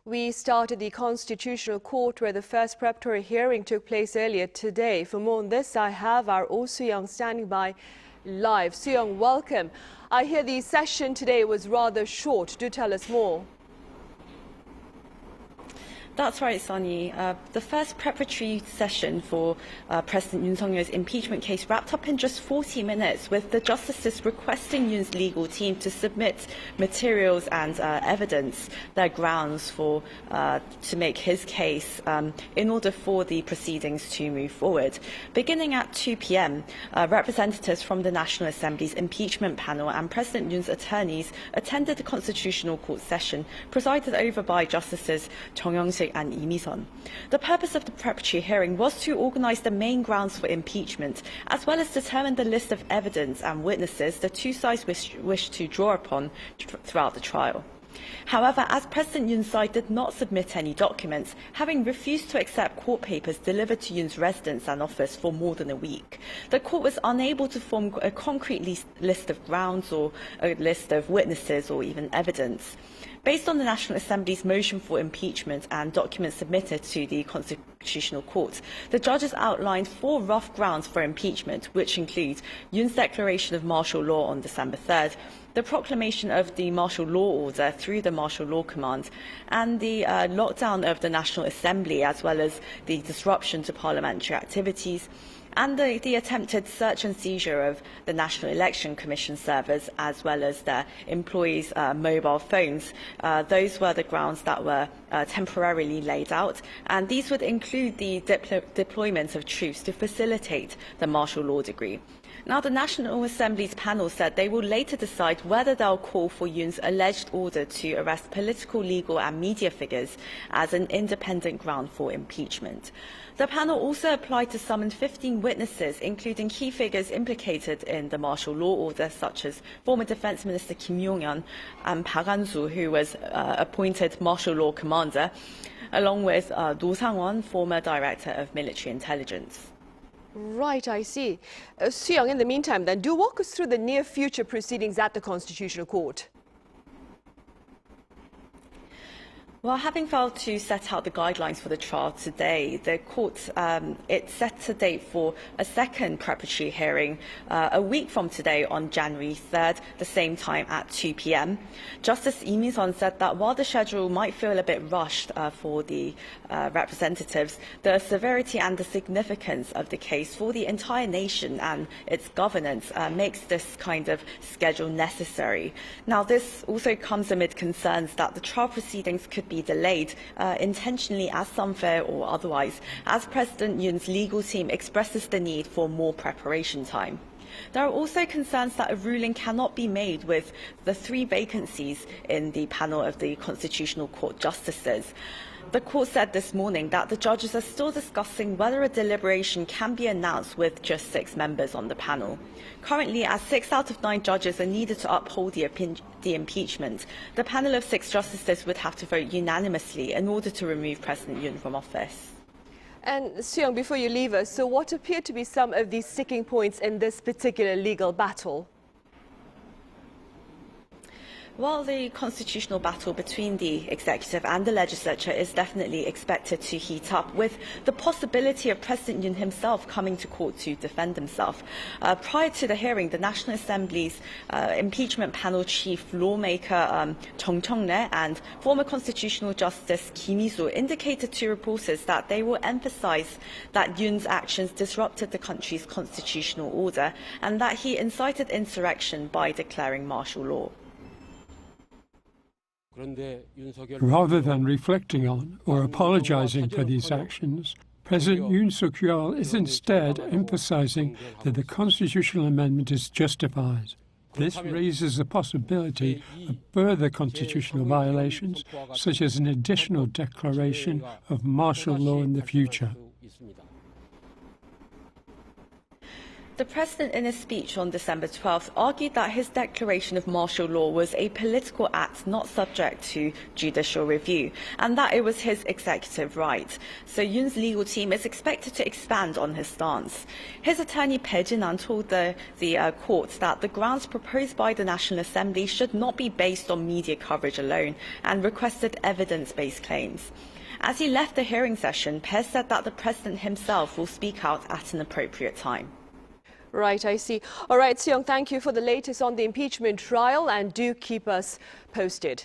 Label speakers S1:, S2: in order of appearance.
S1: We started the Constitutional Court where the first preparatory hearing took place earlier today. For more on this, I have our Oh Soo-young standing by live. Soo-young, welcome. I hear the session today was rather short. Do tell us more.
S2: That's right, Sunny. The first preparatory session for President Yoon Suk-yeol's impeachment case wrapped up in just 40 minutes, with the justices requesting Yoon's legal team to submit materials and evidence, their grounds for to make his case in order for the proceedings to move forward. Beginning at 2 p.m., representatives from the National Assembly's impeachment panel and President Yoon's attorneys attended the Constitutional Court session, presided over by Justices Chung Young-sik and Lee Mi-sun. The purpose of the preparatory hearing was to organise the main grounds for impeachment, as well as determine the list of evidence and witnesses the two sides wish to draw upon throughout the trial. However, as President Yoon's side did not submit any documents, having refused to accept court papers delivered to Yoon's residence and office for more than a week, the court was unable to form a concrete list of grounds or a list of witnesses or even evidence. Based on the National Assembly's motion for impeachment and documents submitted to the Constitutional Court, the judges outlined 4 rough grounds for impeachment, which include Yoon's declaration of martial law on December 3rd, the proclamation of the martial law order through the martial law command, and the lockdown of the National Assembly, as well as the disruption to parliamentary activities, and the attempted search and seizure of the National Election Commission servers, as well as their employees' mobile phones. Those were the grounds that were temporarily laid out, and these would include the deployment of troops to facilitate the martial law decree. Now, the National Assembly's panel said they will later decide whether they'll call for Yoon's alleged order to arrest political, legal and media figures as an independent ground for impeachment. The panel also applied to summon 15 witnesses, including key figures implicated in the martial law order, such as former Defence Minister Kim Yong-yeon and Park Han-soo, who was appointed martial law commander, along with Do Sang-won, former Director of Military Intelligence.
S1: Right, I see. Soo-young, in the meantime, then, do walk us through the near future proceedings at the Constitutional Court.
S2: Well, having failed to set out the guidelines for the trial today, the court it set a date for a second preparatory hearing a week from today on January 3rd, the same time at 2 p.m. Justice Lee Mi-sun said that while the schedule might feel a bit rushed for the representatives, the severity and the significance of the case for the entire nation and its governance makes this kind of schedule necessary. Now, this also comes amid concerns that the trial proceedings could be delayed intentionally, as unfair or otherwise, as President Yoon's legal team expresses the need for more preparation time. There are also concerns that a ruling cannot be made with the 3 vacancies in the panel of the Constitutional Court justices. The court said this morning that the judges are still discussing whether a deliberation can be announced with just 6 members on the panel. Currently, as 6 out of 9 judges are needed to uphold the impeachment, the panel of 6 justices would have to vote unanimously in order to remove President Yoon from office.
S1: And Soo-young, before you leave us, so what appear to be some of the sticking points in this particular legal battle?
S2: Well, the constitutional battle between the executive and the legislature is definitely expected to heat up, with the possibility of President Yoon himself coming to court to defend himself. Prior to the hearing, the National Assembly's impeachment panel chief lawmaker Chung Cheong-rae and former Constitutional Justice Kim Mi-soo indicated to reporters that they will emphasize that Yoon's actions disrupted the country's constitutional order and that he incited insurrection by declaring martial law.
S3: Rather than reflecting on or apologizing for these actions, President Yoon Suk-yeol is instead emphasizing that the constitutional amendment is justified. This raises the possibility of further constitutional violations, such as an additional declaration of martial law in the future.
S2: The President, in his speech on December 12th, argued that his declaration of martial law was a political act not subject to judicial review, and that it was his executive right. So Yoon's legal team is expected to expand on his stance. His attorney Bae Jin-an told the court that the grounds proposed by the National Assembly should not be based on media coverage alone, and requested evidence-based claims. As he left the hearing session, Bae said that the President himself will speak out at an appropriate time.
S1: Right, I see. All right, Seong, thank you for the latest on the impeachment trial, and do keep us posted.